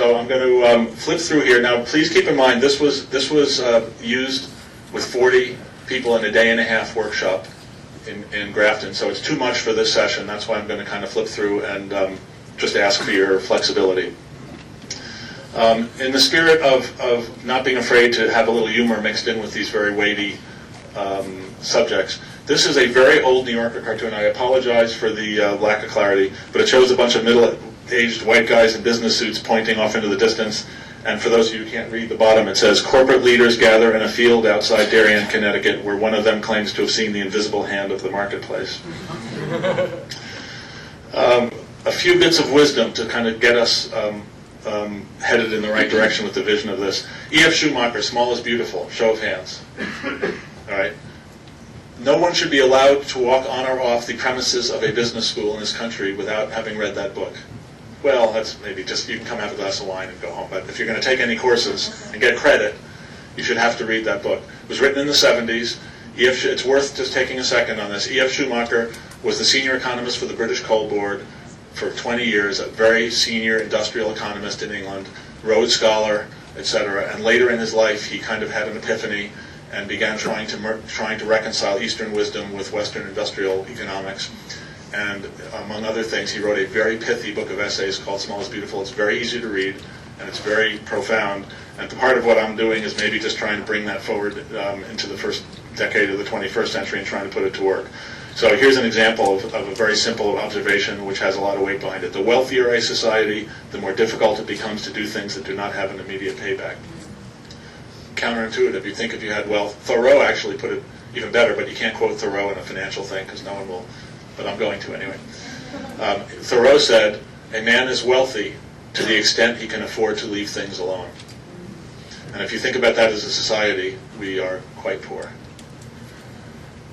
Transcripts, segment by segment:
So I'm going to flip through here. Now, please keep in mind, this was used with 40 people in a day-and-a-half workshop in Grafton, so it's too much for this session. That's why I'm going to kind of flip through and just ask for your flexibility. In the spirit of not being afraid to have a little humor mixed in with these very weighty subjects, this is a very old New Yorker cartoon. I apologize for the lack of clarity, but it shows a bunch of middle-aged white guys in business suits pointing off into the distance. And for those of you who can't read the bottom, it says, corporate leaders gather in a field outside Darien, Connecticut, where one of them claims to have seen the invisible hand of the marketplace. A few bits of wisdom to kind of get us headed in the right direction with the vision of this. E.F. Schumacher, Small is Beautiful, show of hands. All right. No one should be allowed to walk on or off the premises of a business school in this country without having read that book. Well, that's maybe just, you can come have a glass of wine and go home, but if you're going to take any courses and get credit, you should have to read that book. It was written in the 70s. It's worth just taking a second on this. E.F. Schumacher was the senior economist for the British Coal Board for 20 years, a very senior industrial economist in England, Rhodes Scholar, etc. And later in his life, he kind of had an epiphany and began trying to reconcile Eastern wisdom with Western industrial economics. And among other things, he wrote a very pithy book of essays called Small is Beautiful. It's very easy to read, and it's very profound. And part of what I'm doing is maybe just trying to bring that forward into the first decade of the 21st century and trying to put it to work. So here's an example of a very simple observation which has a lot of weight behind it. The wealthier a society, the more difficult it becomes to do things that do not have an immediate payback. Counterintuitive. You'd think if you had wealth. Thoreau actually put it even better, but you can't quote Thoreau in a financial thing because no one will. But I'm going to anyway. Thoreau said, a man is wealthy to the extent he can afford to leave things alone. And if you think about that as a society, we are quite poor.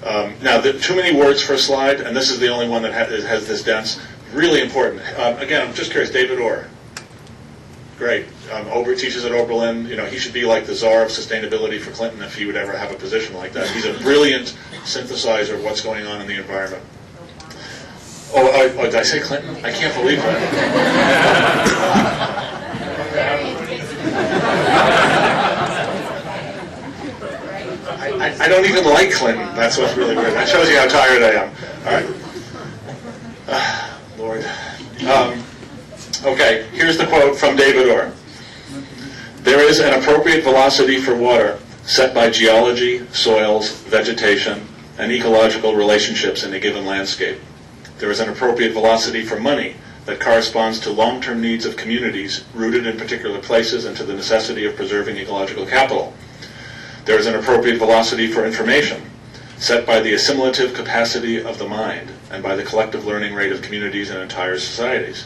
Now, too many words for a slide, and this is the only one that has this dense. Really important. Again, I'm just curious, David Orr. Great. Ober teaches at Oberlin. You know, he should be like the czar of sustainability for Clinton if he would ever have a position like that. He's a brilliant synthesizer of what's going on in the environment. Oh, did I say Clinton? I can't believe that. I don't even like Clinton. That's what's really weird. That shows you how tired I am. All right. Lord. Okay, here's the quote from David Orr. There is an appropriate velocity for water set by geology, soils, vegetation, and ecological relationships in a given landscape. There is an appropriate velocity for money that corresponds to long-term needs of communities rooted in particular places and to the necessity of preserving ecological capital. There is an appropriate velocity for information set by the assimilative capacity of the mind and by the collective learning rate of communities and entire societies.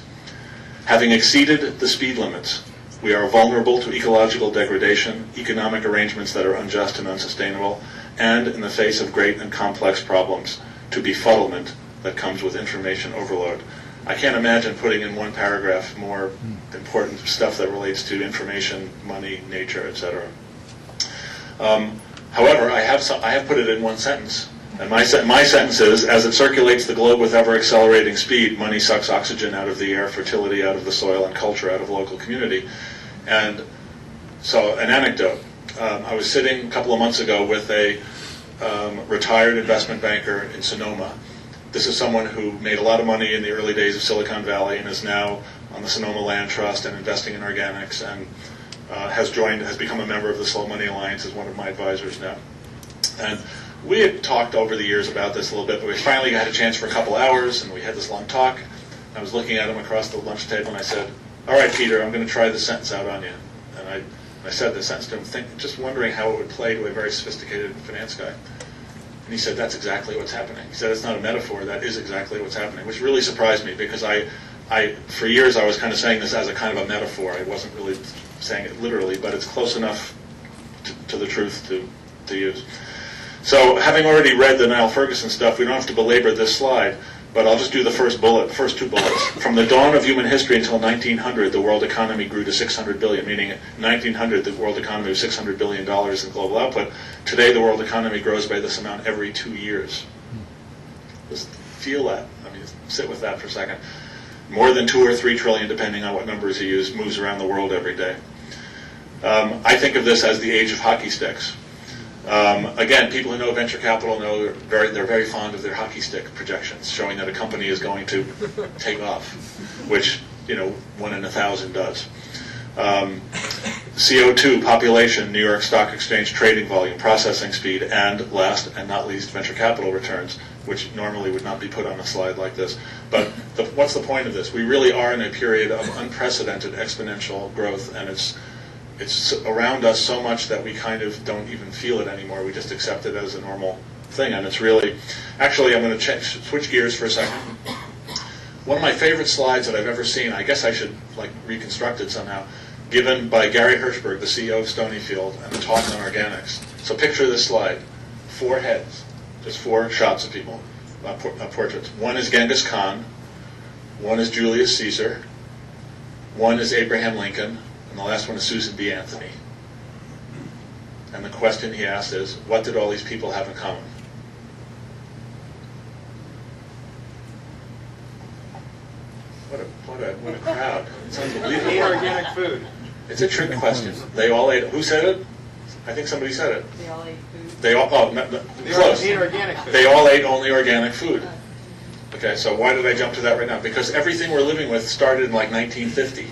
Having exceeded the speed limits, we are vulnerable to ecological degradation, economic arrangements that are unjust and unsustainable, and, in the face of great and complex problems, to befuddlement that comes with information overload. I can't imagine putting in one paragraph more important stuff that relates to information, money, nature, etc. However, I have put it in one sentence. And my sentence is, as it circulates the globe with ever-accelerating speed, money sucks oxygen out of the air, fertility out of the soil, and culture out of the local community. And so, an anecdote. I was sitting a couple of months ago with a retired investment banker in Sonoma. This is someone who made a lot of money in the early days of Silicon Valley and is now on the Sonoma Land Trust and investing in organics, and has become a member of the Slow Money Alliance as one of my advisors now. And we had talked over the years about this a little bit, but we finally had a chance for a couple hours, and we had this long talk. I was looking at him across the lunch table, and I said, all right, Peter, I'm going to try this sentence out on you. And I said this sentence to him, just wondering how it would play to a very sophisticated finance guy. And he said, that's exactly what's happening. He said, it's not a metaphor, that is exactly what's happening, which really surprised me, because for years I was kind of saying this as a kind of a metaphor. I wasn't really saying it literally, but it's close enough to the truth to use. So, having already read the Niall Ferguson stuff, we don't have to belabor this slide, but I'll just do the first two bullets. From the dawn of human history until 1900, the world economy grew to 600 billion, meaning in 1900 the world economy was $600 billion in global output. Today the world economy grows by this amount every 2 years. Just feel that. I mean, sit with that for a second. more than 2 or 3 trillion, depending on what numbers you use, moves around the world every day. I think of this as the age of hockey sticks. Again, people who know venture capital know they're very fond of their hockey stick projections, showing that a company is going to take off, which 1 in 1,000 does. CO2, population, New York Stock Exchange trading volume, processing speed, and last and not least, venture capital returns, which normally would not be put on a slide like this. But what's the point of this? We really are in a period of unprecedented exponential growth, and it's around us so much that we kind of don't even feel it anymore. We just accept it as a normal thing, and it's really... Actually, I'm going to switch gears for a second. One of my favorite slides that I've ever seen, I guess I should reconstruct it somehow, given by Gary Hirschberg, the CEO of Stonyfield, and a talk on organics. So picture this slide. 4 heads, just 4 shots of people, portraits. One is Genghis Khan, one is Julius Caesar, one is Abraham Lincoln, and the last one is Susan B. Anthony. And the question he asked is, what did all these people have in common? What a crowd. It's unbelievable. They eat organic food. It's a trick question. They all ate... Who said it? I think somebody said it. They all ate food. They all... Oh, close. They ate organic food. They all ate only organic food. Okay, so why did I jump to that right now? Because everything we're living with started in 1950.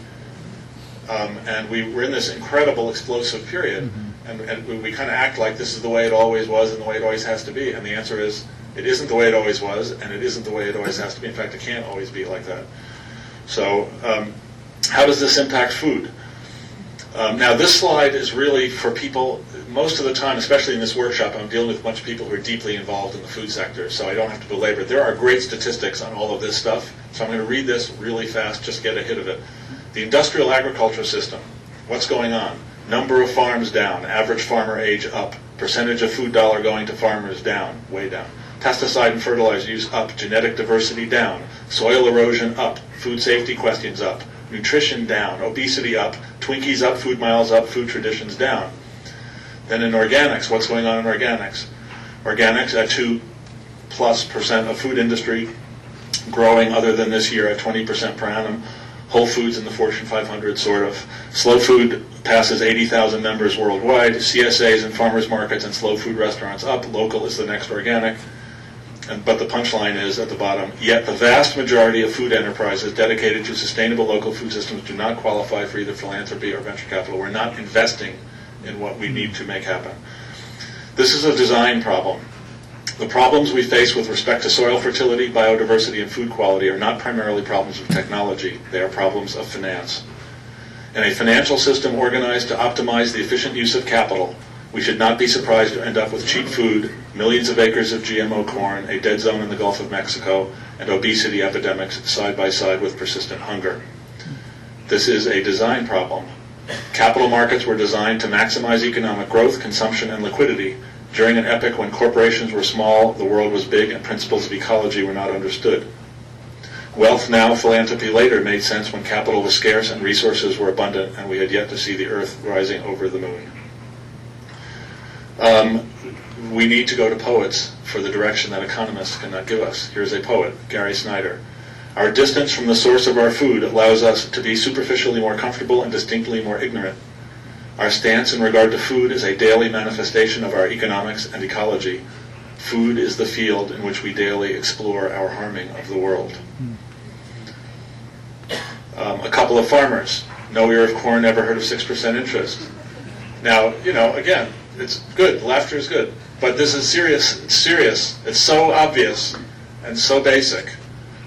And we were in this incredible explosive period. And we kind of act like this is the way it always was and the way it always has to be. And the answer is, it isn't the way it always was, and it isn't the way it always has to be. In fact, it can't always be like that. So how does this impact food? Now, this slide is really for people, most of the time, especially in this workshop, I'm dealing with a bunch of people who are deeply involved in the food sector, so I don't have to belabor it. There are great statistics on all of this stuff, so I'm going to read this really fast, just get a hit of it. The industrial agriculture system, what's going on? Number of farms down, average farmer age up, percentage of food dollar going to farmers down, way down. Pesticide and fertilizer use up, genetic diversity down, soil erosion up, food safety questions up, nutrition down, obesity up, Twinkies up, food miles up, food traditions down. Then in organics, what's going on in organics? Organics at 2+% of food industry, growing other than this year at 20% per annum. Whole Foods in the Fortune 500, sort of. Slow food passes 80,000 members worldwide. CSAs and farmers markets and slow food restaurants up. Local is the next organic. But the punchline is at the bottom, yet the vast majority of food enterprises dedicated to sustainable local food systems do not qualify for either philanthropy or venture capital. We're not investing in what we need to make happen. This is a design problem. The problems we face with respect to soil fertility, biodiversity, and food quality are not primarily problems of technology. They are problems of finance. In a financial system organized to optimize the efficient use of capital, we should not be surprised to end up with cheap food, millions of acres of GMO corn, a dead zone in the Gulf of Mexico, and obesity epidemics side by side with persistent hunger. This is a design problem. Capital markets were designed to maximize economic growth, consumption, and liquidity. During an epoch when corporations were small, the world was big, and principles of ecology were not understood. Wealth now, philanthropy later made sense when capital was scarce and resources were abundant, and we had yet to see the earth rising over the moon. We need to go to poets for the direction that economists cannot give us. Here's a poet, Gary Snyder. Our distance from the source of our food allows us to be superficially more comfortable and distinctly more ignorant. Our stance in regard to food is a daily manifestation of our economics and ecology. Food is the field in which we daily explore our harming of the world. A couple of farmers. No ear of corn, never heard of 6% interest. Now, again, it's good. Laughter is good. But this is serious. It's serious. It's so obvious and so basic.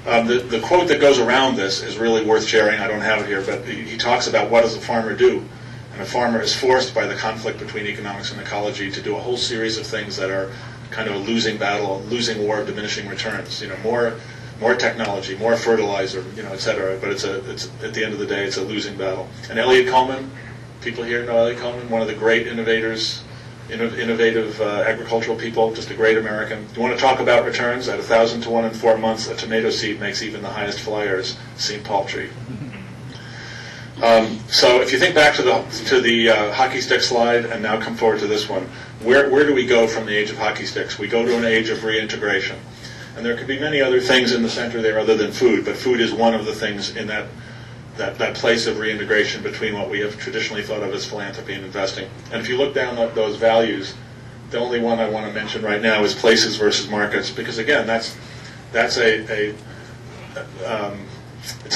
The quote that goes around this is really worth sharing. I don't have it here, but he talks about what does a farmer do. And a farmer is forced by the conflict between economics and ecology to do a whole series of things that are kind of a losing battle, a losing war of diminishing returns. More technology, more fertilizer, et cetera. But it's at the end of the day, it's a losing battle. And Elliot Common, people here know Elliot Common, one of the great innovative agricultural people, just a great American. You want to talk about returns? At 1,000 to 1 in 4 months, a tomato seed makes even the highest flyers seem paltry. So if you think back to the hockey stick slide and now come forward to this one, where do we go from the age of hockey sticks? We go to an age of reintegration. And there could be many other things in the center there other than food, but food is one of the things in that place of reintegration between what we have traditionally thought of as philanthropy and investing. And if you look down at those values, the only one I want to mention right now is places versus markets, because again, that's it's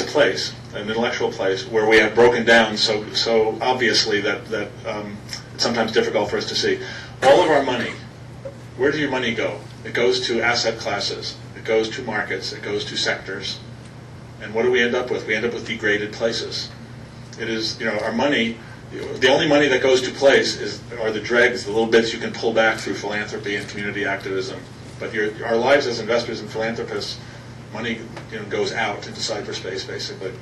a place, an intellectual place, where we have broken down so obviously that it's sometimes difficult for us to see. All of our money, where does your money go? It goes to asset classes, it goes to markets, it goes to sectors. And what do we end up with? We end up with degraded places. It is, our money, the only money that goes to place are the dregs, the little bits you can pull back through philanthropy and community activism. But our lives as investors and philanthropists, money goes out into cyberspace, basically.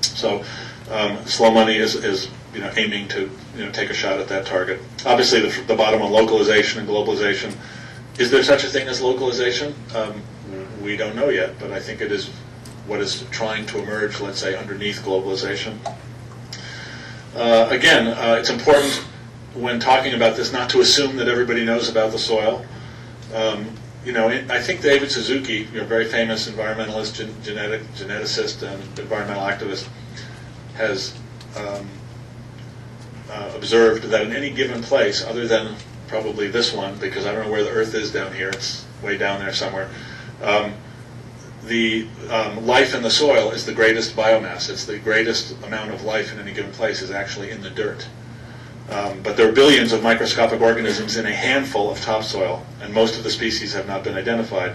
So slow money is aiming to take a shot at that target. Obviously, the bottom on localization and globalization. Is there such a thing as localization? We don't know yet, but I think it is what is trying to emerge, let's say, underneath globalization. Again, it's important when talking about this not to assume that everybody knows about the soil. I think David Suzuki, very famous environmentalist, geneticist, and environmental activist, has observed that in any given place, other than probably this one, because I don't know where the Earth is down here, it's way down there somewhere, the life in the soil is the greatest biomass. It's the greatest amount of life in any given place is actually in the dirt. But there are billions of microscopic organisms in a handful of topsoil, and most of the species have not been identified.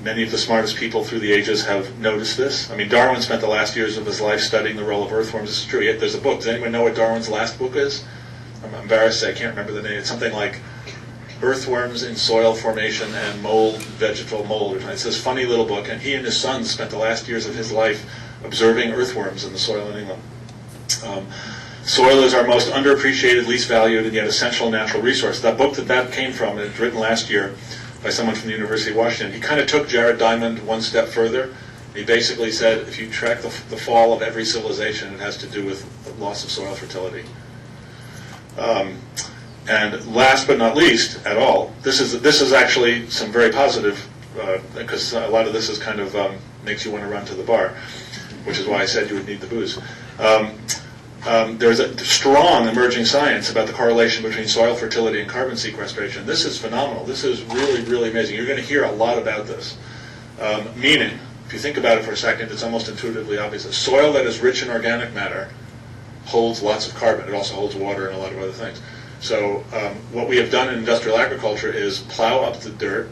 Many of the smartest people through the ages have noticed this. I mean, Darwin spent the last years of his life studying the role of earthworms. This is true. There's a book. Does anyone know what Darwin's last book is? I'm embarrassed to say I can't remember the name. It's something like Earthworms in Soil Formation and Mold, Vegetal Mold. It's this funny little book, and he and his sons spent the last years of his life observing earthworms in the soil in England. Soil is our most underappreciated, least valued, and yet essential natural resource. That book that came from, it's written last year by someone from the University of Washington. He kind of took Jared Diamond one step further. He basically said, if you track the fall of every civilization, it has to do with the loss of soil fertility. And last but not least at all, this is actually some very positive, because a lot of this is kind of makes you want to run to the bar, which is why I said you would need the booze. There's a strong emerging science about the correlation between soil fertility and carbon sequestration. This is phenomenal. This is really, really amazing. You're going to hear a lot about this. Meaning, if you think about it for a second, it's almost intuitively obvious. A soil that is rich in organic matter holds lots of carbon. It also holds water and a lot of other things. So what we have done in industrial agriculture is plow up the dirt,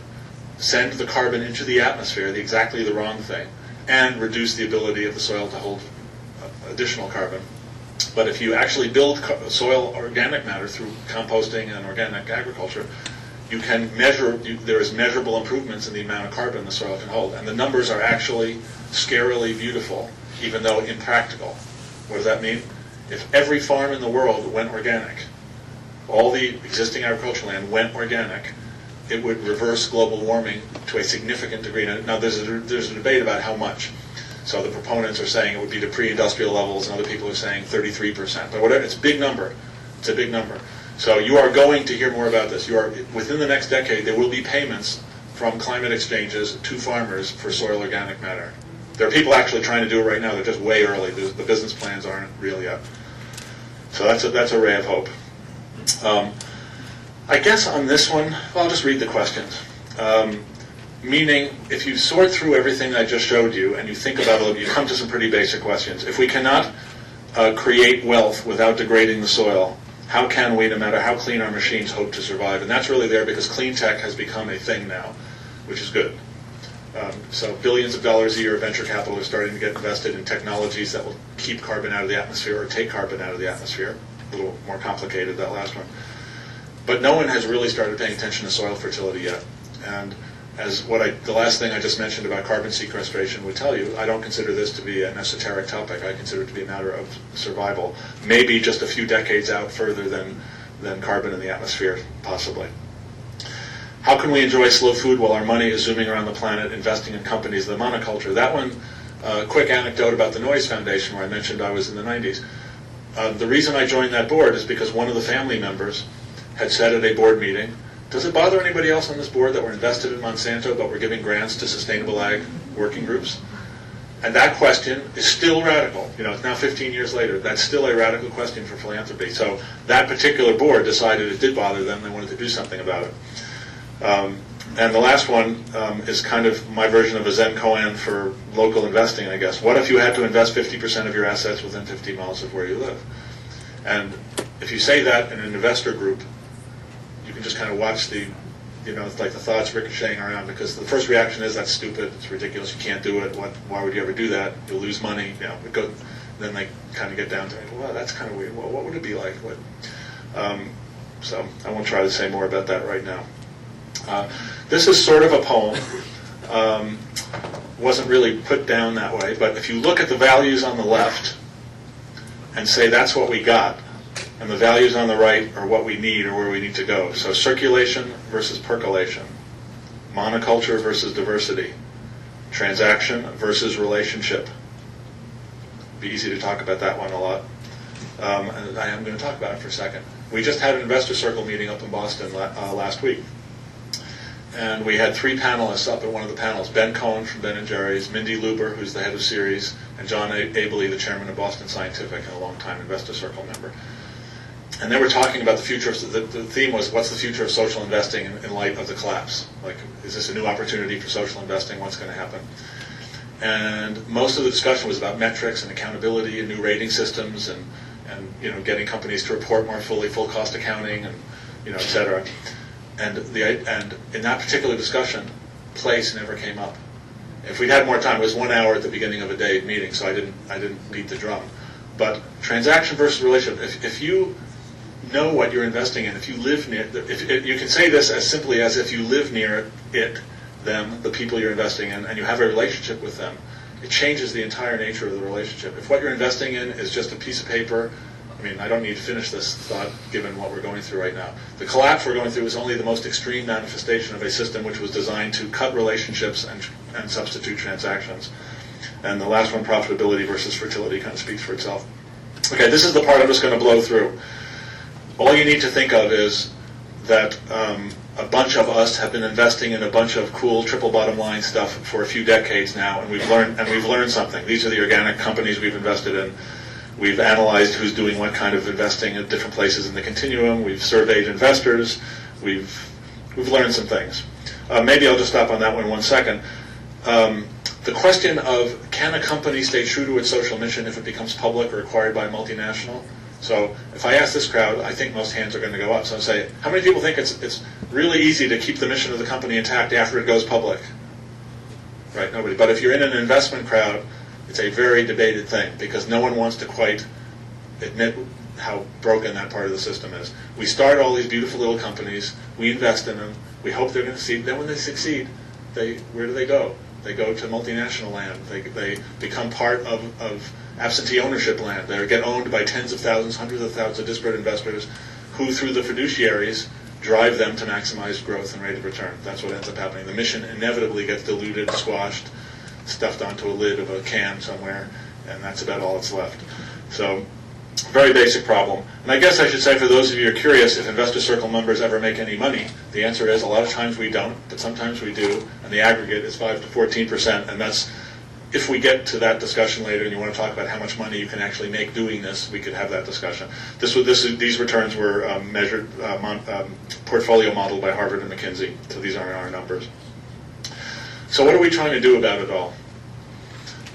send the carbon into the atmosphere, exactly the wrong thing, and reduce the ability of the soil to hold additional carbon. But if you actually build soil organic matter through composting and organic agriculture, you can measure, there is measurable improvements in the amount of carbon the soil can hold. And the numbers are actually scarily beautiful, even though impractical. What does that mean? If every farm in the world went organic, all the existing agricultural land went organic, it would reverse global warming to a significant degree. Now there's a debate about how much. So the proponents are saying it would be to pre-industrial levels, and other people are saying 33%. But whatever, it's a big number. It's a big number. So you are going to hear more about this. Within the next decade, there will be payments from climate exchanges to farmers for soil organic matter. There are people actually trying to do it right now. They're just way early. The business plans aren't real yet. So that's a ray of hope. I guess on this one, I'll just read the questions. Meaning, if you sort through everything I just showed you and you think about it, you come to some pretty basic questions. If we cannot create wealth without degrading the soil, how can we, no matter how clean our machines, hope to survive? And that's really there because clean tech has become a thing now, which is good. So billions of dollars a year of venture capital are starting to get invested in technologies that will keep carbon out of the atmosphere or take carbon out of the atmosphere. A little more complicated, that last one. But no one has really started paying attention to soil fertility yet. And as the last thing I just mentioned about carbon sequestration would tell you, I don't consider this to be an esoteric topic. I consider it to be a matter of survival. Maybe just a few decades out further than carbon in the atmosphere, possibly. How can we enjoy slow food while our money is zooming around the planet, investing in companies, the monoculture? That one, quick anecdote about the Noise Foundation, where I mentioned I was in the 90s. The reason I joined that board is because one of the family members had said at a board meeting does it bother anybody else on this board that we're invested in Monsanto, but we're giving grants to sustainable ag working groups? And that question is still radical. It's now 15 years later. That's still a radical question for philanthropy. So that particular board decided it did bother them. They wanted to do something about it. And the last one is kind of my version of a Zen koan for local investing, I guess. What if you had to invest 50% of your assets within 50 miles of where you live? And if you say that in an investor group, you can just kind of watch it's like the thoughts ricocheting around, because the first reaction is, that's stupid, it's ridiculous, you can't do it, why would you ever do that, you'll lose money, then they kind of get down to, well, that's kind of weird, well, what would it be like? So I won't try to say more about that right now. This is sort of a poem. Wasn't really put down that way, but if you look at the values on the left and say that's what we got, and the values on the right are what we need or where we need to go. So circulation versus percolation, monoculture versus diversity, transaction versus relationship. Be easy to talk about that one a lot. And I am going to talk about it for a second. We just had an investor circle meeting up in Boston last week. And we had 3 panelists up at one of the panels. Ben Cohen from Ben & Jerry's, Mindy Luber, who's the head of Series, and John Abley, the chairman of Boston Scientific and a long-time investor circle member. And they were talking about the future of, the theme was, what's the future of social investing in light of the collapse? Like, is this a new opportunity for social investing? What's going to happen? And most of the discussion was about metrics and accountability and new rating systems and getting companies to report more fully, full cost accounting, and et cetera. And in that particular discussion, place never came up. If we'd had more time, it was 1 hour at the beginning of a day meeting, so I didn't beat the drum. But transaction versus relationship. If you know what you're investing in, if you live near, you can say this as simply as, if you live near them, the people you're investing in, and you have a relationship with them, it changes the entire nature of the relationship. If what you're investing in is just a piece of paper, I don't need to finish this thought given what we're going through right now. The collapse we're going through is only the most extreme manifestation of a system which was designed to cut relationships and substitute transactions. And the last one, profitability versus fertility, kind of speaks for itself. Okay, this is the part I'm just going to blow through. All you need to think of is that a bunch of us have been investing in a bunch of cool triple bottom line stuff for a few decades now, and we've learned something. These are the organic companies we've invested in. We've analyzed who's doing what kind of investing at different places in the continuum. We've surveyed investors. We've learned some things. Maybe I'll just stop on that one second. The question of, can a company stay true to its social mission if it becomes public or acquired by a multinational? So if I ask this crowd, I think most hands are going to go up. So I say, how many people think it's really easy to keep the mission of the company intact after it goes public? Right, nobody. But if you're in an investment crowd, it's a very debated thing, because no one wants to quite admit how broken that part of the system is. We start all these beautiful little companies, we invest in them, we hope they're going to succeed. Then when they succeed, where do they go? They go to multinational land. They become part of absentee ownership land. They get owned by tens of thousands, hundreds of thousands of disparate investors who, through the fiduciaries, drive them to maximize growth and rate of return. That's what ends up happening. The mission inevitably gets diluted, squashed, stuffed onto a lid of a can somewhere, and that's about all that's left. So, very basic problem. And I guess I should say, for those of you who are curious, if investor circle members ever make any money, the answer is a lot of times we don't, but sometimes we do, and the aggregate is 5 to 14%, and that's, if we get to that discussion later and you want to talk about how much money you can actually make doing this, we could have that discussion. These returns were measured, portfolio modeled by Harvard and McKinsey, so these aren't our numbers. So what are we trying to do about it all?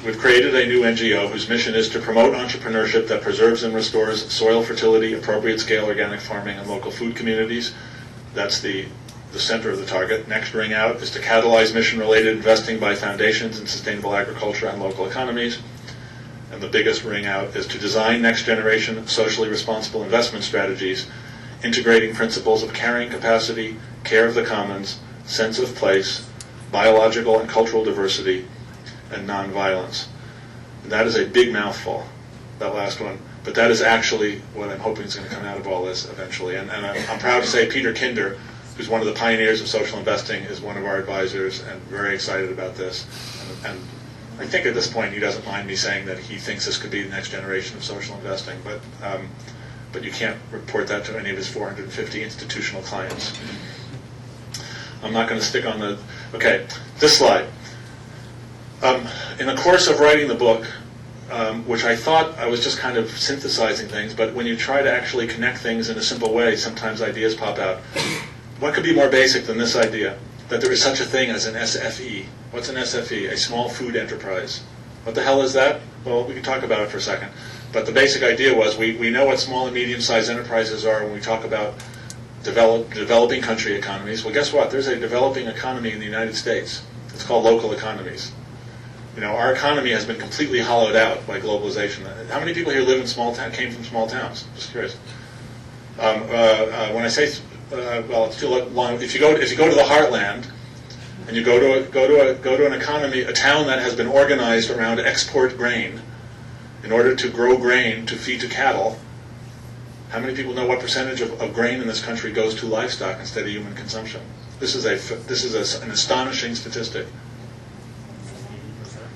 We've created a new NGO whose mission is to promote entrepreneurship that preserves and restores soil fertility, appropriate scale organic farming, and local food communities. That's the center of the target. Next ring out is to catalyze mission-related investing by foundations in sustainable agriculture and local economies. And the biggest ring out is to design next-generation socially responsible investment strategies, integrating principles of carrying capacity, care of the commons, sense of place, biological and cultural diversity, and nonviolence. And that is a big mouthful, that last one. But that is actually what I'm hoping is going to come out of all this eventually. And I'm proud to say Peter Kinder, who's one of the pioneers of social investing, is one of our advisors and very excited about this. And I think at this point he doesn't mind me saying that he thinks this could be the next generation of social investing. But you can't report that to any of his 450 institutional clients. I'm not going to stick on the, okay, this slide. In the course of writing the book, which I thought I was just kind of synthesizing things, but when you try to actually connect things in a simple way, sometimes ideas pop out. What could be more basic than this idea, that there is such a thing as an SFE? What's an SFE? A small food enterprise. What the hell is that? Well, we can talk about it for a second. But the basic idea was we know what small and medium-sized enterprises are when we talk about developing country economies. Well, guess what? There's a developing economy in the United States. It's called local economies. You know, our economy has been completely hollowed out by globalization. How many people here live in small towns, came from small towns? Just curious. When I say, well, it's too long. If you go to the heartland, and you go to an economy, a town that has been organized around export grain, in order to grow grain to feed to cattle, how many people know what percentage of grain in this country goes to livestock instead of human consumption? This is an astonishing statistic.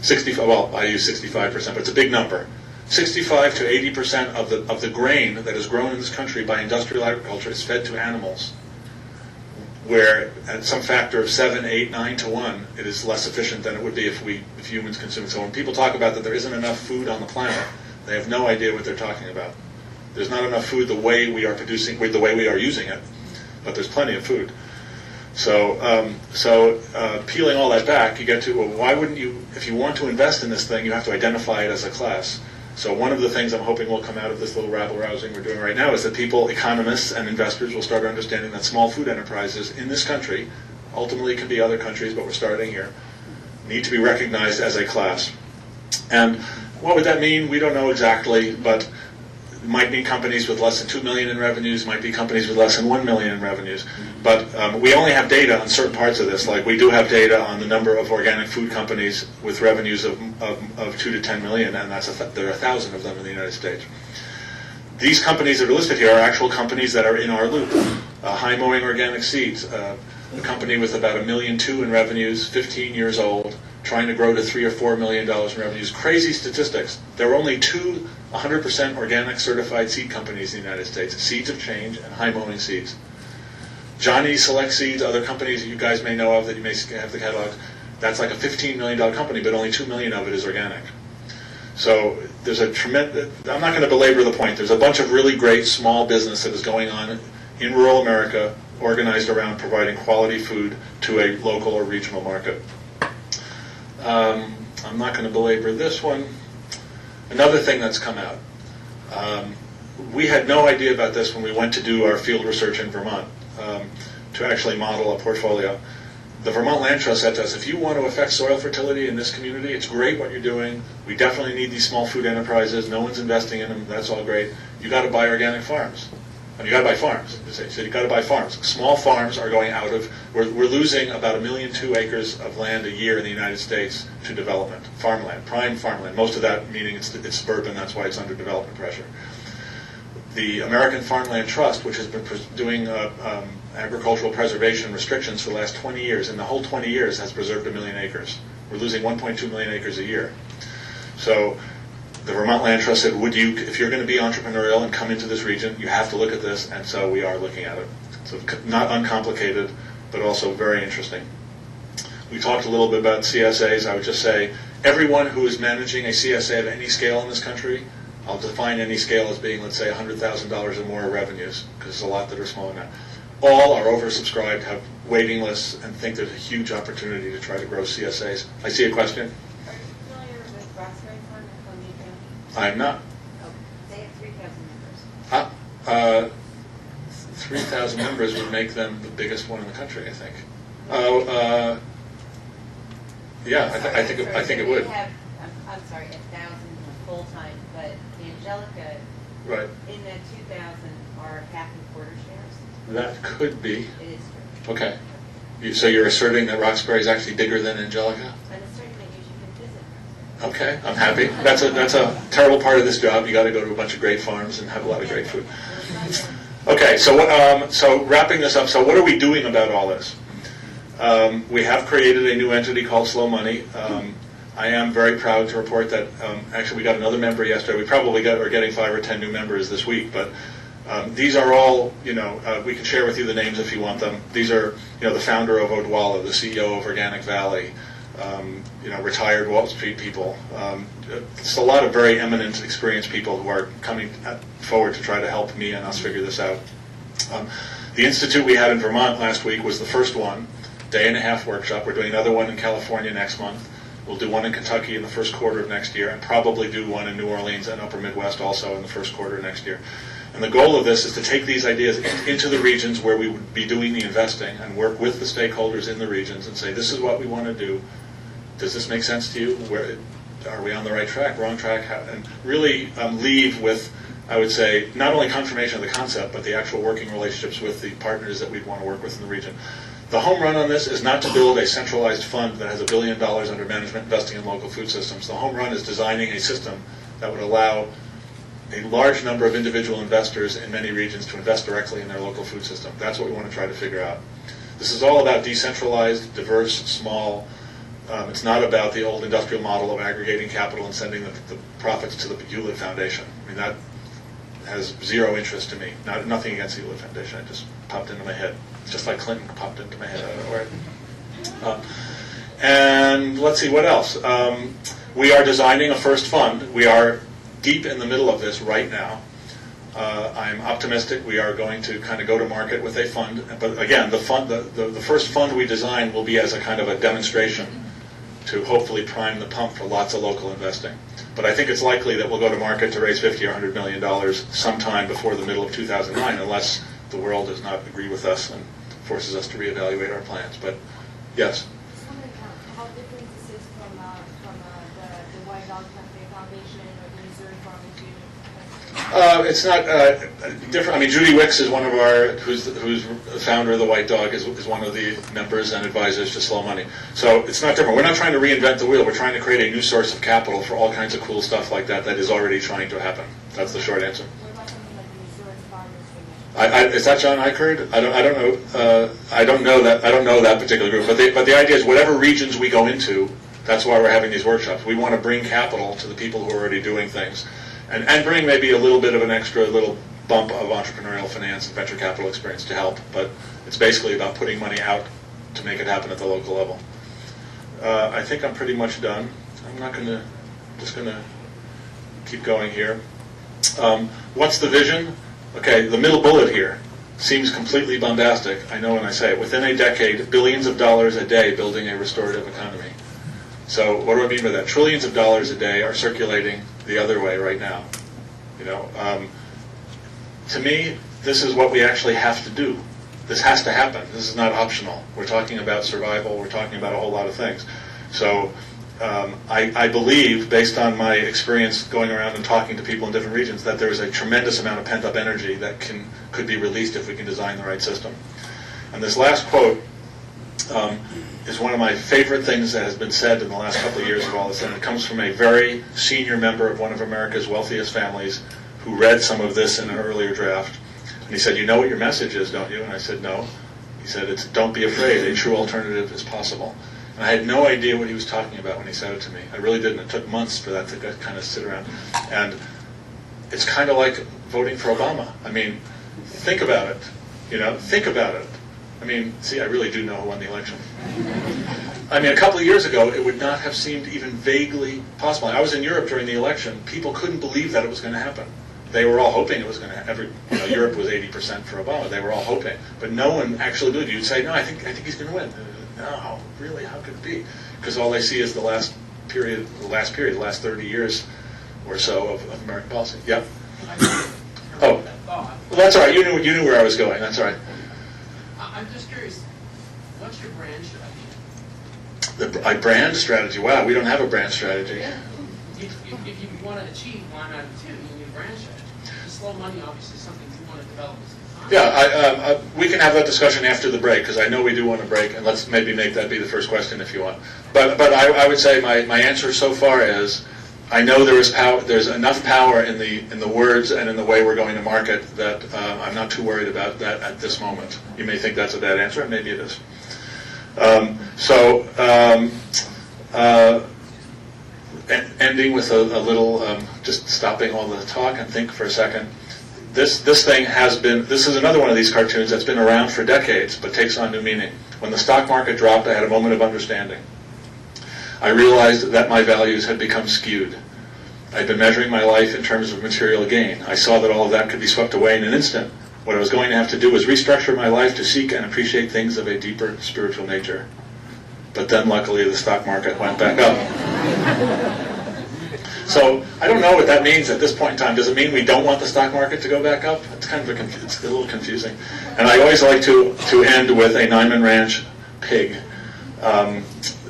65. Well, I use 65%, but it's a big number. 65 to 80% of the grain that is grown in this country by industrial agriculture is fed to animals, where at some factor of 7, 8, 9 to 1, it is less efficient than it would be if humans consume. So when people talk about that there isn't enough food on the planet, they have no idea what they're talking about. There's not enough food the way we are producing, the way we are using it, but there's plenty of food. So, peeling all that back, you get to, well, why wouldn't you, if you want to invest in this thing, you have to identify it as a class. So one of the things I'm hoping will come out of this little rabble-rousing we're doing right now is that people, economists and investors, will start understanding that small food enterprises in this country, ultimately can be other countries, but we're starting here, need to be recognized as a class. And what would that mean? We don't know exactly, but it might mean companies with less than 2 million in revenues, might be companies with less than 1 million in revenues. But we only have data on certain parts of this. Like we do have data on the number of organic food companies with revenues of 2 to 10 million, and there are 1,000 of them in the United States. These companies that are listed here are actual companies that are in our loop. High Mowing Organic Seeds, a company with about $1.2 million in revenues, 15 years old, trying to grow to $3 or $4 million in revenues. Crazy statistics. There are only 2 100% organic certified seed companies in the United States, Seeds of Change and High Mowing Seeds. Johnny's Select Seeds, other companies that you guys may know of that you may have the catalog, that's like a $15 million company, but only $2 million of it is organic. So there's a tremendous, I'm not going to belabor the point, there's a bunch of really great small business that is going on in rural America, organized around providing quality food to a local or regional market. I'm not going to belabor this one. Another thing that's come out. We had no idea about this when we went to do our field research in Vermont to actually model a portfolio. The Vermont Land Trust said to us, if you want to affect soil fertility in this community, it's great what you're doing. We definitely need these small food enterprises. No one's investing in them. That's all great. You got to buy organic farms. And you got to buy farms. So you got to buy farms. Small farms are going out of. We're losing about 1.2 million acres of land a year in the United States to development, farmland, prime farmland. Most of that meaning it's suburban. That's why it's under development pressure. The American Farmland Trust, which has been doing agricultural preservation restrictions for the last 20 years, and the whole 20 years has preserved 1 million acres. We're losing 1.2 million acres a year. So the Vermont Land Trust said, if you're going to be entrepreneurial and come into this region, you have to look at this, and so we are looking at it. So not uncomplicated, but also very interesting. We talked a little bit about CSAs. I would just say, everyone who is managing a CSA of any scale in this country, I'll define any scale as being, let's say, $100,000 or more of revenues, because there's a lot that are smaller now. All are oversubscribed, have waiting lists, and think there's a huge opportunity to try to grow CSAs. I see a question. Are you familiar with Roxbury Farm in Columbia County? I'm not. Oh, they have 3,000 members. 3,000 members would make them the biggest one in the country, I think. Yeah, I think it would. They have, I'm sorry, 1,000 full-time, but Angelica, right, in that 2,000 are half and quarter shares. That could be. It is true. Okay. So you're asserting that Roxbury is actually bigger than Angelica? I'm asserting that you should visit Roxbury. Okay, I'm happy. That's a terrible part of this job. You got to go to a bunch of great farms and have a lot of great food. Okay, so wrapping this up. So what are we doing about all this? We have created a new entity called Slow Money. I am very proud to report that actually we got another member yesterday. We probably are getting 5 or 10 new members this week, but These are all, we can share with you the names if you want them. These are, the founder of Odwalla, the CEO of Organic Valley, retired Wall Street people. It's a lot of very eminent, experienced people who are coming forward to try to help me and us figure this out. The institute we had in Vermont last week was the first one, day-and-a-half workshop. We're doing another one in California next month. We'll do one in Kentucky in the first quarter of next year, and probably do one in New Orleans and Upper Midwest also in the first quarter of next year. And the goal of this is to take these ideas into the regions where we would be doing the investing and work with the stakeholders in the regions and say, this is what we want to do. Does this make sense to you? Are we on the right track, wrong track? And really leave with, I would say, not only confirmation of the concept, but the actual working relationships with the partners that we'd want to work with in the region. The home run on this is not to build a centralized fund that has $1 billion under management investing in local food systems. The home run is designing a system that would allow a large number of individual investors in many regions to invest directly in their local food system. That's what we want to try to figure out. This is all about decentralized, diverse, small. It's not about the old industrial model of aggregating capital and sending the profits to the Hewlett Foundation. I mean, that has zero interest to me. Nothing against the Hewlett Foundation. It just popped into my head. Just like Clinton popped into my head. I don't know where. And let's see, what else? We are designing a first fund. We are deep in the middle of this right now. I'm optimistic we are going to kind of go to market with a fund. But again, the first fund we design will be as a kind of a demonstration to hopefully prime the pump for lots of local investing. But I think it's likely that we'll go to market to raise $50 or $100 million sometime before the middle of 2009, unless the world does not agree with us and forces us to reevaluate our plans. But yes. Just wondering how different this is from the White Dog Cafe Foundation or the Missouri Farmers Union. It's not different. I mean, Judy Wicks is one of our, who's the founder of the White Dog, is one of the members and advisors to Slow Money. So it's not different. We're not trying to reinvent the wheel. We're trying to create a new source of capital for all kinds of cool stuff like that is already trying to happen. That's the short answer. What about something like the Missouri Farmers Union? Is that John Eichard? I don't know. I don't know that particular group. But the idea is whatever regions we go into, that's why we're having these workshops. We want to bring capital to the people who are already doing things. And bring maybe a little bit of an extra little bump of entrepreneurial finance and venture capital experience to help. But it's basically about putting money out to make it happen at the local level. I think I'm pretty much done. Just going to keep going here. What's the vision? Okay, the middle bullet here seems completely bombastic. I know when I say it. Within a decade, billions of dollars a day building a restorative economy. So what do I mean by that? Trillions of dollars a day are circulating the other way right now. To me, this is what we actually have to do. This has to happen. This is not optional. We're talking about survival. We're talking about a whole lot of things. So I believe, based on my experience going around and talking to people in different regions, that there is a tremendous amount of pent-up energy that could be released if we can design the right system. And this last quote is one of my favorite things that has been said in the last couple of years of all this, and it comes from a very senior member of one of America's wealthiest families who read some of this in an earlier draft. And he said, "You know what your message is, don't you?" And I said, "No." He said, "It's don't be afraid. A true alternative is possible." And I had no idea what he was talking about when he said it to me. I really didn't. It took months for that to kind of sit around. And it's kind of like voting for Obama. I mean, think about it. Think about it. I mean, see, I really do know who won the election. I mean, a couple of years ago, it would not have seemed even vaguely possible. I was in Europe during the election. People couldn't believe that it was going to happen. They were all hoping it was going to happen. Europe was 80% for Obama. They were all hoping. But no one actually believed. You'd say, "No, I think he's going to win." No, really, how could it be? Because all they see is the last 30 years or so of American policy. Yep. Oh, well, that's all right. You knew where I was going. That's all right. I'm just curious, what's your brand strategy? My brand strategy? Wow, we don't have a brand strategy. If you want to achieve one out of two, you need a brand strategy. Slow money, obviously, is something you want to develop as a concept. Yeah, we can have that discussion after the break, because I know we do want to break, and let's maybe make that be the first question if you want. But I would say my answer so far is, I know there's enough power in the words and in the way we're going to market that I'm not too worried about that at this moment. You may think that's a bad answer, and maybe it is. Ending with a little, just stopping all the talk and think for a second. this thing has been, this is another one of these cartoons that's been around for decades, but takes on new meaning. When the stock market dropped, I had a moment of understanding. I realized that my values had become skewed. I'd been measuring my life in terms of material gain. I saw that all of that could be swept away in an instant. What I was going to have to do was restructure my life to seek and appreciate things of a deeper spiritual nature. But then, luckily, the stock market went back up. So I don't know what that means at this point in time. Does it mean we don't want the stock market to go back up? It's kind of it's a little confusing. And I always like to end with a Nyman Ranch pig.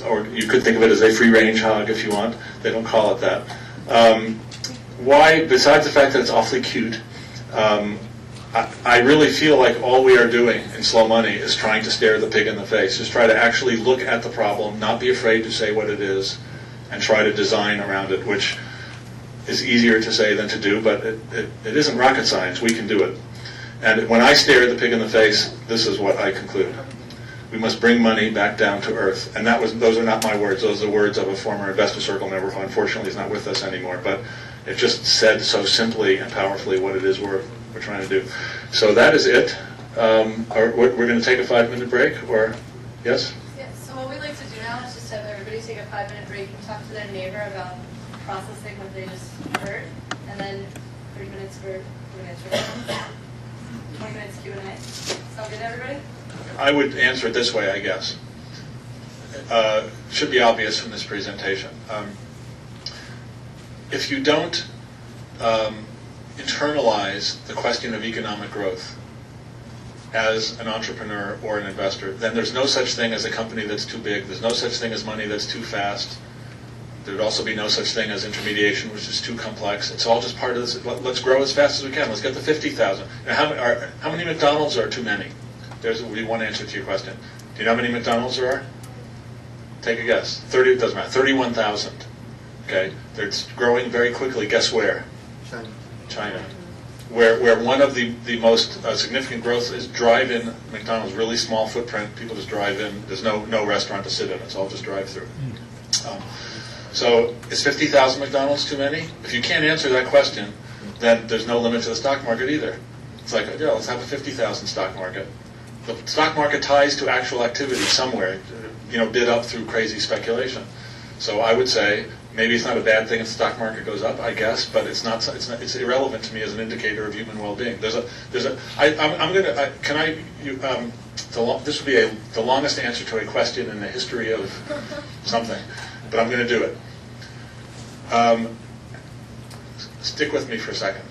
Or you could think of it as a free-range hog if you want. They don't call it that. Why, besides the fact that it's awfully cute, I really feel like all we are doing in Slow Money is trying to stare the pig in the face. Just try to actually look at the problem, not be afraid to say what it is, and try to design around it, which is easier to say than to do, but it isn't rocket science. We can do it. And when I stare the pig in the face, this is what I conclude. We must bring money back down to earth. And those are not my words. Those are the words of a former Investor Circle member who unfortunately is not with us anymore. But it just said so simply and powerfully what it is we're trying to do. So that is it. We're going to take a 5-minute break, or yes? Yeah, so what we like to do now is just have everybody take a 5-minute break and talk to their neighbor about processing what they just heard, and then 3 minutes for questions, 20 minutes Q&A. Sound good to everybody? I would answer it this way, I guess. Should be obvious from this presentation. If you don't internalize the question of economic growth as an entrepreneur or an investor, then there's no such thing as a company that's too big. There's no such thing as money that's too fast. There would also be no such thing as intermediation, which is too complex. It's all just part of this. Let's grow as fast as we can. Let's get to 50,000. Now, how many McDonald's are too many? There's one answer to your question. Do you know how many McDonald's there are? Take a guess. 30, it doesn't matter. 31,000. Okay? They're growing very quickly. Guess where? China. Where one of the most significant growth is drive-in McDonald's, really small footprint. People just drive in. There's no restaurant to sit in. It's all just drive-through. So is 50,000 McDonald's too many? If you can't answer that question, then there's no limit to the stock market either. It's like, yeah, let's have a 50,000 stock market. The stock market ties to actual activity somewhere, bid up through crazy speculation. So I would say maybe it's not a bad thing if the stock market goes up, I guess, but it's irrelevant to me as an indicator of human well-being. This would be the longest answer to a question in the history of something, but I'm going to do it. Stick with me for a second.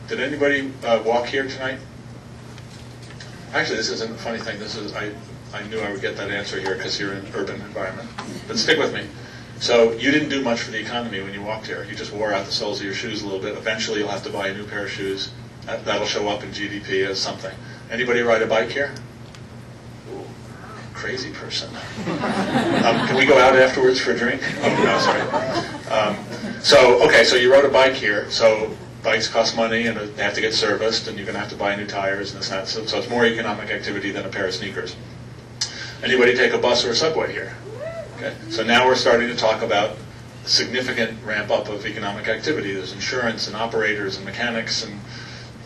Did anybody walk here tonight? Actually, this isn't a funny thing. I knew I would get that answer here because you're in an urban environment. But stick with me. So you didn't do much for the economy when you walked here. You just wore out the soles of your shoes a little bit. Eventually, you'll have to buy a new pair of shoes. That'll show up in GDP as something. Anybody ride a bike here? Ooh, crazy person. Can we go out afterwards for a drink? Oh, no, sorry. So you rode a bike here. So bikes cost money, and they have to get serviced, and you're going to have to buy new tires and this and that. So it's more economic activity than a pair of sneakers. Anybody take a bus or a subway here? Okay. So now we're starting to talk about significant ramp up of economic activity. There's insurance and operators and mechanics and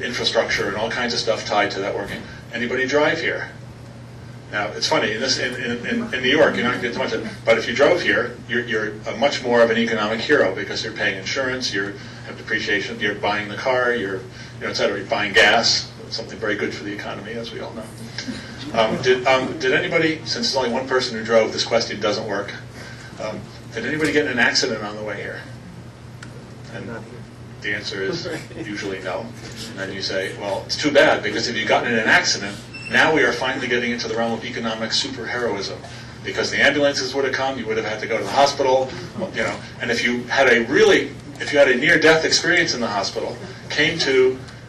infrastructure and all kinds of stuff tied to that working. Anybody drive here? Now it's funny in New York you're not going to get too much of it, but if you drove here, you're much more of an economic hero because you're paying insurance, you have depreciation, you're buying the car, et cetera. You're buying gas, something very good for the economy, as we all know. Did anybody, since there's only one person who drove, this question doesn't work. Did anybody get in an accident on the way here? And the answer is usually no. And then you say, well, it's too bad because if you'd gotten in an accident, now we are finally getting into the realm of economic superheroism. Because the ambulances would have come, you would have had to go to the hospital, and if you had a near-death experience in the hospital,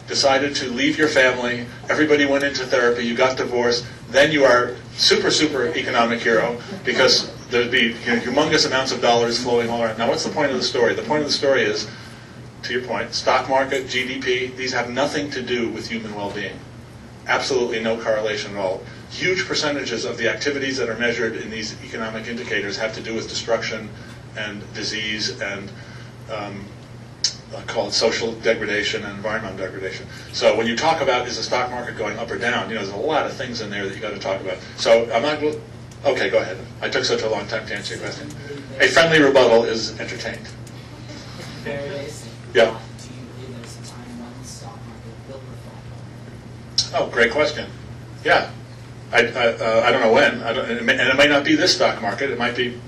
decided to leave your family, everybody went into therapy, you got divorced, then you are super economic hero because there'd be humongous amounts of dollars flowing all around. Now what's the point of the story? The point of the story is, to your point, stock market, GDP, these have nothing to do with human well-being. Absolutely no correlation at all. Huge percentages of the activities that are measured in these economic indicators have to do with destruction and disease and call it social degradation and environmental degradation. So when you talk about is the stock market going up or down, there's a lot of things in there that you got to talk about. So I'm not. Okay, go ahead. I took such a long time to answer your question. A friendly rebuttal is entertained. Very basic. Yeah. Do you give us a time when the stock market will perform? Oh, great question. Yeah. I don't know when, and it might not be this stock market. It might be.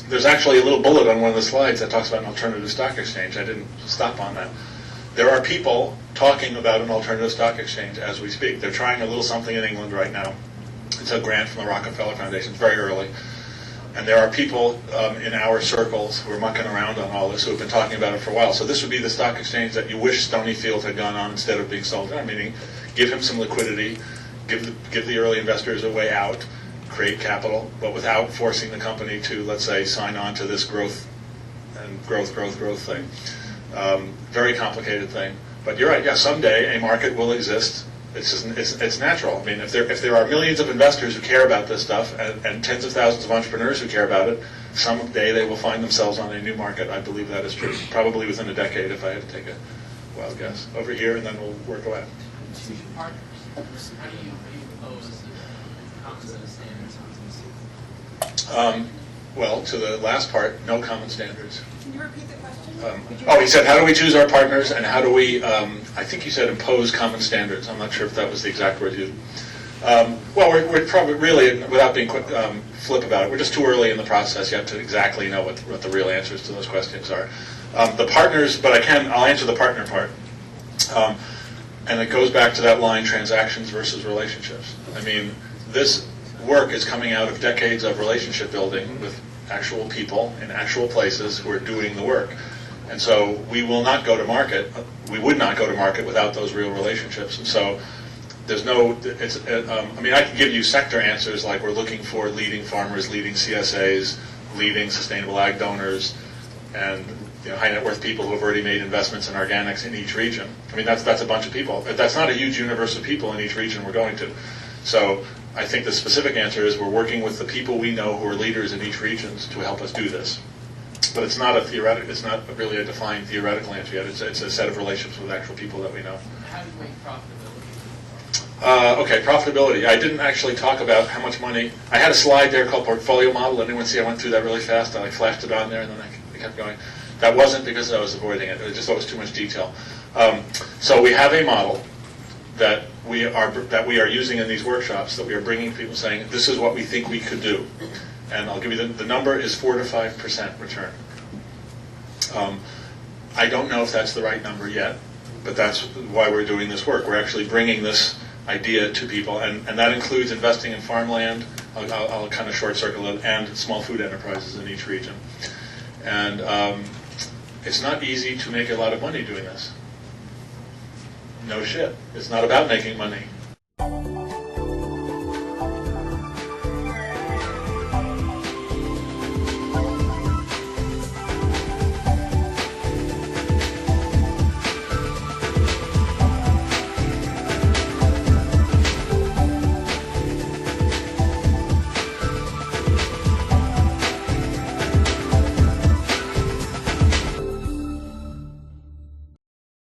There's actually a little bullet on one of the slides that talks about an alternative stock exchange. I didn't stop on that. There are people talking about an alternative stock exchange as we speak. They're trying a little something in England right now. It's a grant from the Rockefeller Foundation. It's very early. And there are people in our circles who are mucking around on all this who have been talking about it for a while. So this would be the stock exchange that you wish Stonyfield had gone on instead of being sold down, meaning give him some liquidity, give the early investors a way out, create capital, but without forcing the company to, let's say, sign on to this growth thing. Very complicated thing. But you're right, yeah, someday a market will exist. It's natural. I mean, if there are millions of investors who care about this stuff and tens of thousands of entrepreneurs who care about it, someday they will find themselves on a new market. I believe that is true. Probably within a decade, if I had to take a wild guess. Over here, and then we'll work away. Choose your partners. How do you propose the common set of standards on these? Well, to the last part, no common standards. Can you repeat the question? He said, how do we choose our partners, and how do we, I think you said impose common standards. I'm not sure if that was the exact word used. Well, we're probably really, without being flip about it, we're just too early in the process yet to exactly know what the real answers to those questions are. The partners, but I'll answer the partner part. And it goes back to that line, transactions versus relationships. I mean, this work is coming out of decades of relationship building with actual people in actual places who are doing the work. And so we will not go to market, we would not go to market without those real relationships. And so there's no, I mean, I can give you sector answers like we're looking for leading farmers, leading CSAs, leading sustainable ag donors, and high net worth people who have already made investments in organics in each region. I mean, that's a bunch of people. That's not a huge universe of people in each region we're going to. So I think the specific answer is we're working with the people we know who are leaders in each region to help us do this. But it's not really a defined theoretical answer yet. It's a set of relationships with actual people that we know. How do you make profitability? Okay, profitability. I didn't actually talk about how much money. I had a slide there called portfolio model. Anyone see I went through that really fast? I flashed it on there and then I kept going. That wasn't because I was avoiding it. It just was too much detail. So we have a model that we are using in these workshops that we are bringing people saying, this is what we think we could do. And I'll give you the number is 4 to 5% return. I don't know if that's the right number yet, but that's why we're doing this work. We're actually bringing this idea to people, and that includes investing in farmland, I'll kind of short circle it, and small food enterprises in each region. And it's not easy to make a lot of money doing this. No shit. It's not about making money.